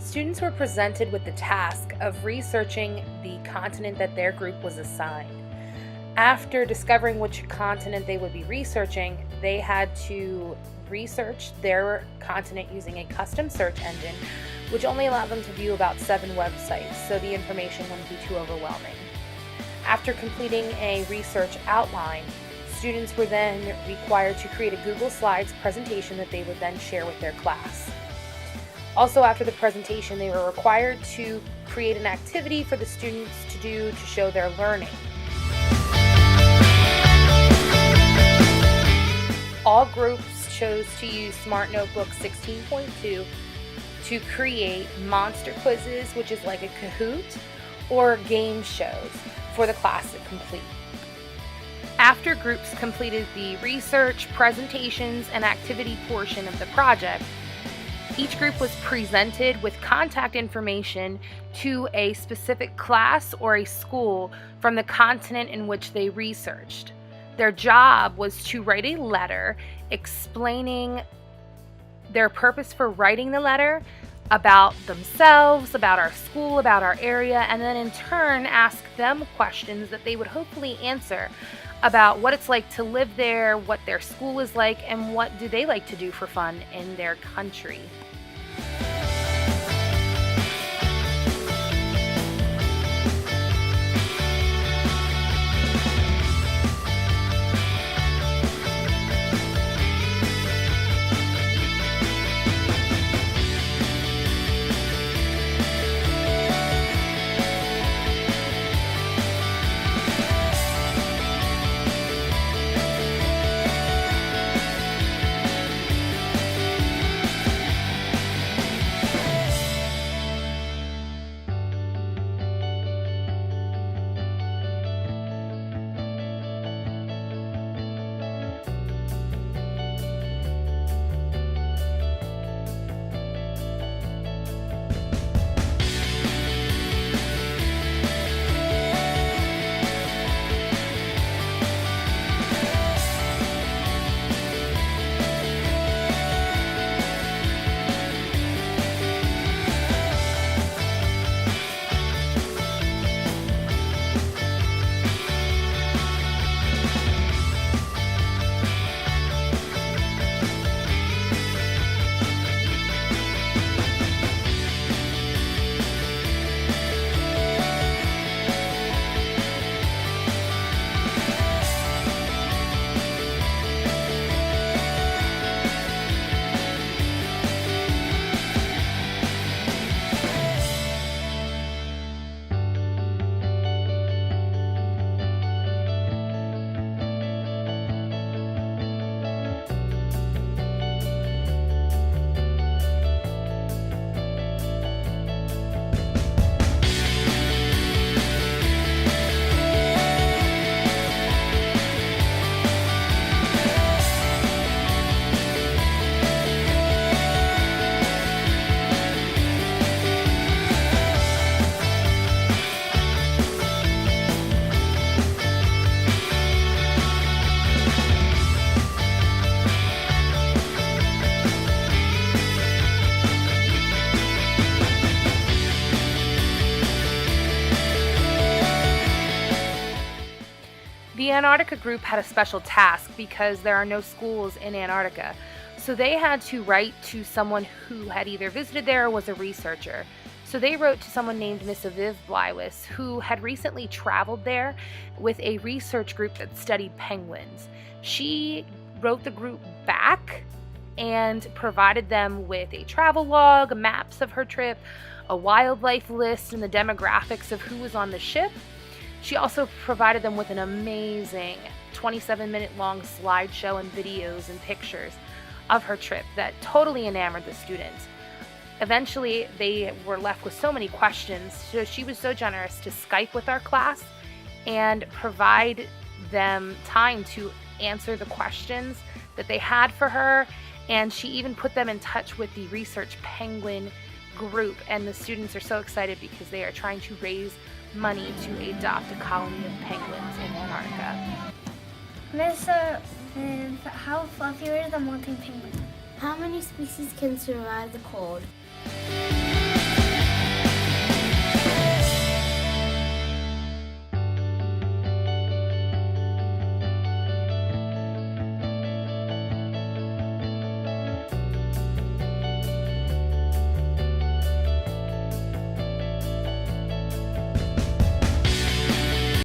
Students were presented with the task of researching the continent that their group was assigned. After discovering which continent they would be researching, they had to research their continent using a custom search engine, which only allowed them to view about 7 websites, so the information wouldn't be too overwhelming. After completing a research outline, students were then required to create a Google Slides presentation that they would then share with their class. Also, after the presentation, they were required to create an activity for the students to do to show their learning. All groups chose to use Smart Notebook 16.2 to create monster quizzes, which is like a Kahoot, or game shows for the class to complete. After groups completed the research, presentations, and activity portion of the project, each group was presented with contact information to a specific class or a school from the continent in which they researched. Their job was to write a letter explaining their purpose for writing the letter, about themselves, about our school, about our area, and then in turn ask them questions that they would hopefully answer about what it's like to live there, what their school is like, and what do they like to do for fun in their country. The Antarctica group had a special task because there are no schools in Antarctica. So they had to write to someone who had either visited there or was a researcher. So they wrote to someone named Miss Aviv Blywis, who had recently traveled there with a research group that studied penguins. She wrote the group back and provided them with a travel log, maps of her trip, a wildlife list, and the demographics of who was on the ship. She also provided them with an amazing 27-minute long slideshow and videos and pictures of her trip that totally enamored the students. Eventually, they were left with so many questions, so she was so generous to Skype with our class and provide them time to answer the questions that they had for her, and she even put them in touch with the Research Penguin group, and the students are so excited because they are trying to raise money to adopt a colony of penguins in Antarctica. Miss how fluffy are the molting penguins? How many species can survive the cold?